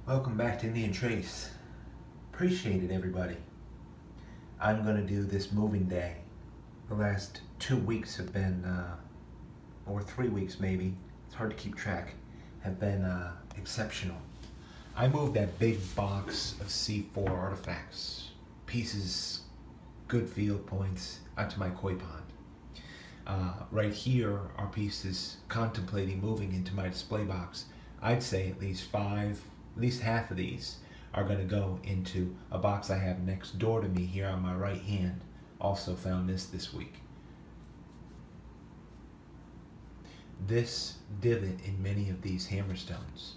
Welcome back to Indian Trace. Appreciate it, everybody. I'm going to do this moving day. The last 2 weeks have been, or 3 weeks maybe, it's hard to keep track, have been exceptional. I moved that big box of C4 artifacts, pieces, good field points, out to my koi pond. Right here are pieces contemplating moving into my display box. I'd say at least half of these are going to go into a box I have next door to me here on my right hand. Also found this week. This divot in many of these hammerstones,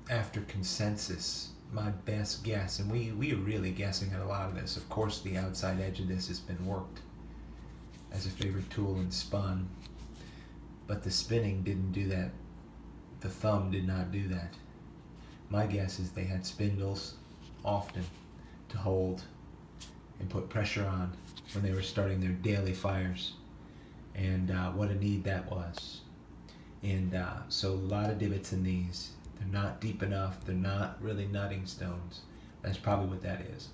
after consensus, my best guess, and we are really guessing at a lot of this. Of course, the outside edge of this has been worked as a favorite tool and spun, but the spinning didn't do that. The thumb did not do that. My guess is they had spindles often to hold and put pressure on when they were starting their daily fires, and what a need that was. And so a lot of divots in these. They're not deep enough. They're not really nutting stones. That's probably what that is.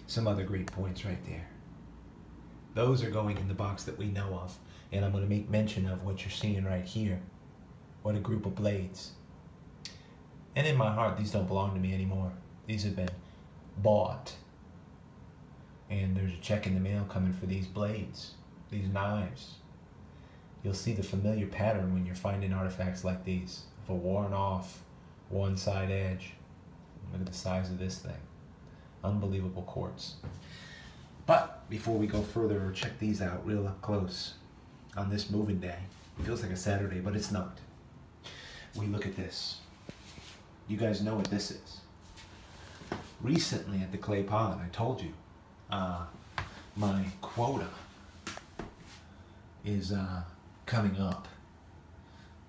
Some other great points right there. Those are going in the box that we know of, and I'm going to make mention of what you're seeing right here. What a group of blades. And in my heart, these don't belong to me anymore. These have been bought. And there's a check in the mail coming for these blades, these knives. You'll see the familiar pattern when you're finding artifacts like these, of a worn off one side edge. Look at the size of this thing. Unbelievable quartz. But before we go further, check these out real up close on this moving day. It feels like a Saturday, but it's not. We look at this. You guys know what this is. Recently at the clay pond, I told you, my quota is coming up.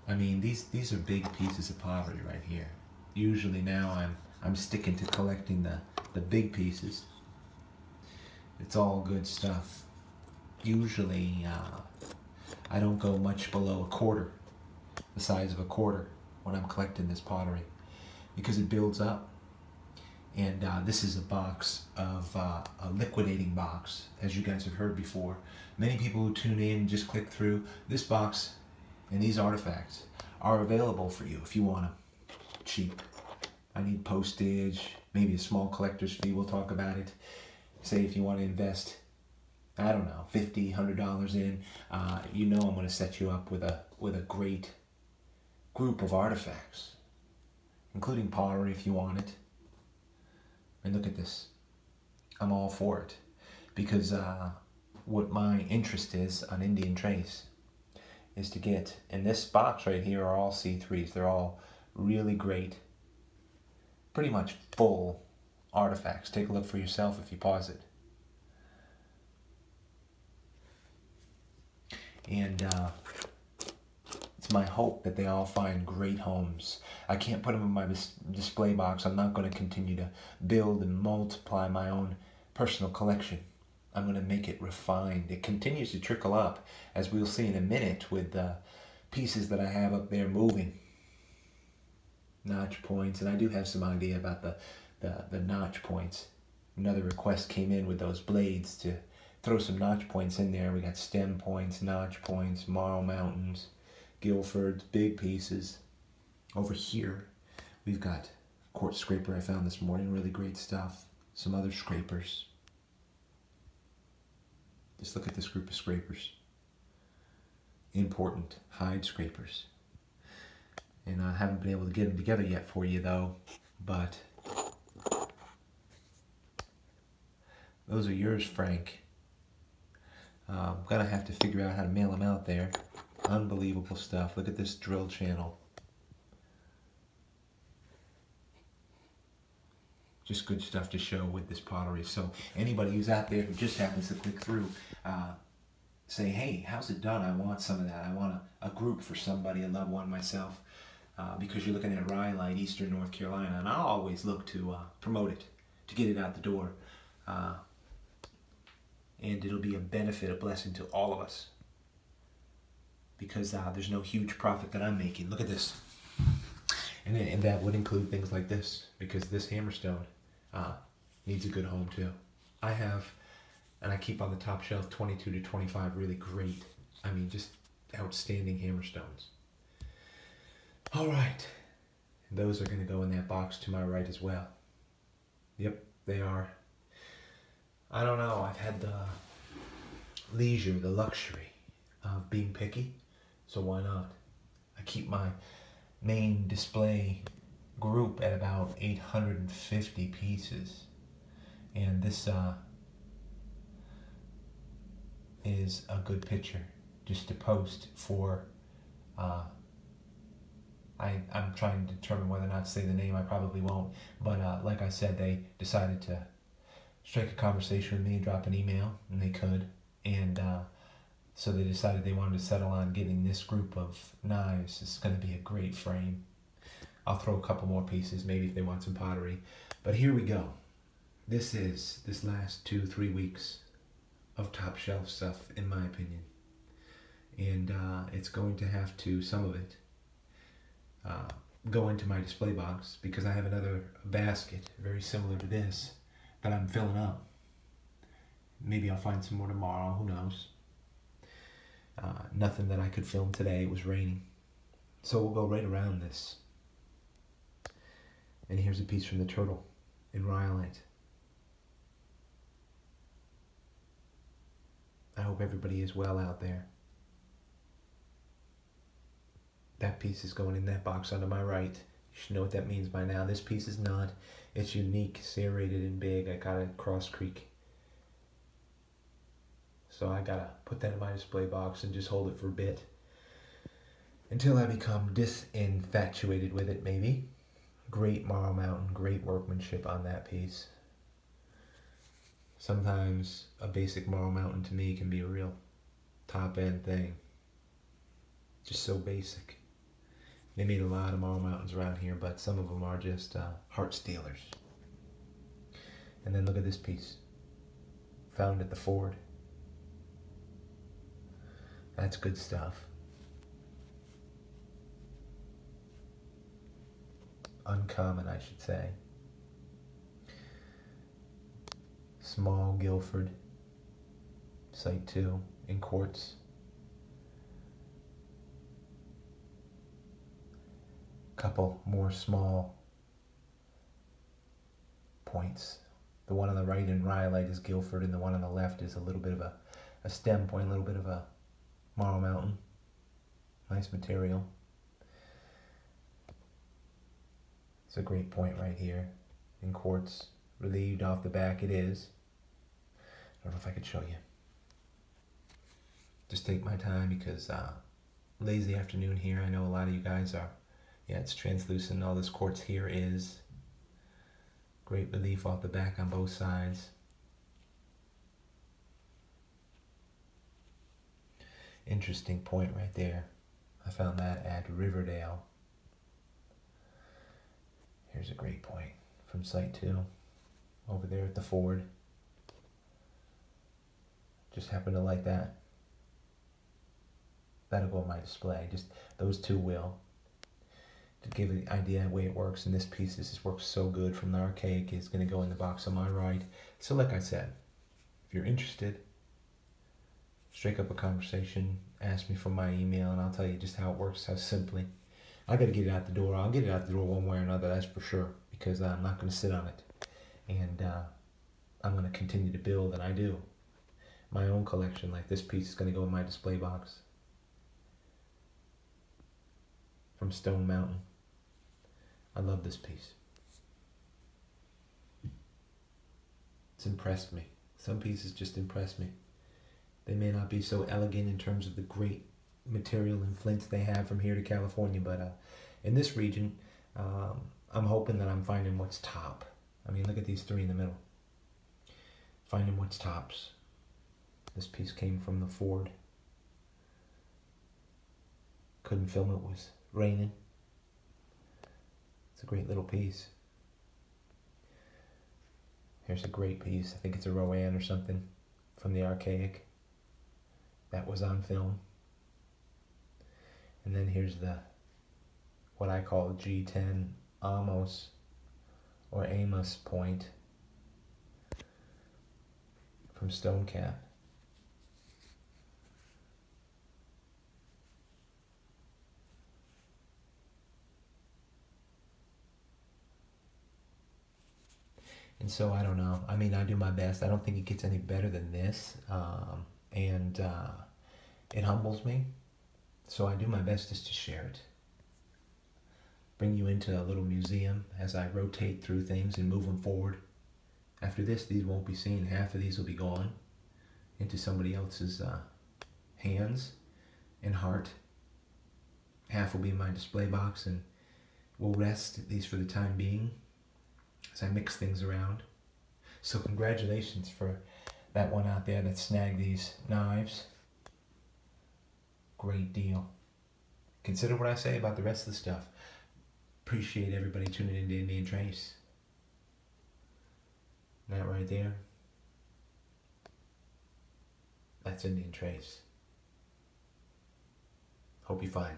I mean, these are big pieces of pottery right here. Usually now I'm sticking to collecting the big pieces. It's all good stuff. Usually I don't go much below a quarter, the size of a quarter, when I'm collecting this pottery, because it builds up. And this is a box of a liquidating box, as you guys have heard before. Many people who tune in just click through. This box and these artifacts are available for you if you want them cheap. I need postage, maybe a small collector's fee. We'll talk about it. Say if you want to invest, I don't know, $50, $100 in, you know I'm going to set you up with a great group of artifacts, including pottery if you want it. And look at this. I'm all for it, because what my interest is on Indian Trace is to get, in this box right here are all C3s. They're all really great, pretty much full artifacts. Take a look for yourself if you pause it. And it's my hope that they all find great homes. I can't put them in my display box. I'm not going to continue to build and multiply my own personal collection. I'm going to make it refined. It continues to trickle up, as we'll see in a minute, with the pieces that I have up there moving. Notch points, and I do have some idea about the notch points. Another request came in with those blades to throw some notch points in there. We got stem points, notch points, marl mountains, Guilfords, big pieces. Over here, we've got a quartz scraper I found this morning, really great stuff. Some other scrapers. Just look at this group of scrapers. Important hide scrapers. And I haven't been able to get them together yet for you though, but those are yours, Frank. I'm gonna have to figure out how to mail them out there. Unbelievable stuff. Look at this drill channel. Just good stuff to show with this pottery. So anybody who's out there who just happens to click through, say, hey, how's it done? I want some of that. I want a group for somebody, a loved one, myself, because you're looking at Rhyolite, Eastern North Carolina, and I'll always look to promote it, to get it out the door. And it'll be a benefit, a blessing to all of us, because there's no huge profit that I'm making. Look at this. And that would include things like this, because this hammerstone needs a good home too. I have, and I keep on the top shelf, 22 to 25 really great, I mean just outstanding hammerstones. All right, those are going to go in that box to my right as well. Yep, they are. I don't know, I've had the leisure, the luxury of being picky, so why not? I keep my main display group at about 850 pieces, and this is a good picture just to post for I'm trying to determine whether or not to say the name. I probably won't, but like I said, they decided to strike a conversation with me, drop an email, and they could, and so they decided they wanted to settle on getting this group of knives. It's going to be a great frame. I'll throw a couple more pieces, maybe if they want some pottery, but here we go. This is this last 2-3 weeks of top shelf stuff, in my opinion, and it's going to have to, some of it, go into my display box, because I have another basket very similar to this that I'm filling up. Maybe I'll find some more tomorrow, who knows. Nothing that I could film today, it was raining. So we'll go right around this. And here's a piece from the turtle in rhyolite. I hope everybody is well out there. That piece is going in that box onto my right. You should know what that means by now. This piece is not. It's unique, serrated, and big. I got it at Cross Creek. So I gotta put that in my display box and just hold it for a bit. Until I become disinfatuated with it, maybe. Great Marl Mountain, great workmanship on that piece. Sometimes a basic Marl Mountain to me can be a real top-end thing. Just so basic. They made a lot of Marl Mountains around here, but some of them are just heart stealers. And then look at this piece. Found at the Ford. That's good stuff. Uncommon, I should say. Small Guilford, Site 2, in quartz. Couple more small points. The one on the right in rhyolite is Guilford, and the one on the left is a little bit of a stem point, a little bit of a Marl Mountain. Nice material. It's a great point right here in quartz. Relieved off the back, it is. I don't know if I could show you. Just take my time, because lazy afternoon here. I know a lot of you guys are. Yeah, it's translucent. All this quartz here is. Great relief off the back on both sides. Interesting point right there. I found that at Riverdale. Here's a great point from Site 2. Over there at the Ford. Just happened to like that. That'll go on my display. Just those two will. To give an idea of the way it works, and this piece, this works so good from the archaic, is going to go in the box on my right. So like I said, if you're interested, strike up a conversation, ask me for my email, and I'll tell you just how it works, how simply. I got to get it out the door. I'll get it out the door one way or another, that's for sure, because I'm not going to sit on it. And I'm going to continue to build, and I do. My own collection, like this piece, is going to go in my display box. From Stone Mountain. I love this piece. It's impressed me. Some pieces just impress me. They may not be so elegant in terms of the great material and flints they have from here to California, but in this region, I'm hoping that I'm finding what's top. I mean, look at these three in the middle. Finding what's tops. This piece came from the Ford. Couldn't film it, was raining. It's a great little piece. Here's a great piece. I think it's a Rowan or something from the archaic. That was on film. And then here's the what I call G10 Amos or Amos point from Stone Cap. And so I don't know. I mean, I do my best. I don't think it gets any better than this. And it humbles me. So I do my best just to share it. Bring you into a little museum as I rotate through things and move them forward. After this, these won't be seen. Half of these will be gone into somebody else's hands and heart. Half will be in my display box and will rest, at least for the time being, as I mix things around. So congratulations for that one out there that snagged these knives. Great deal. Consider what I say about the rest of the stuff. Appreciate everybody tuning into Indian Trace. That right there, that's Indian Trace. Hope you find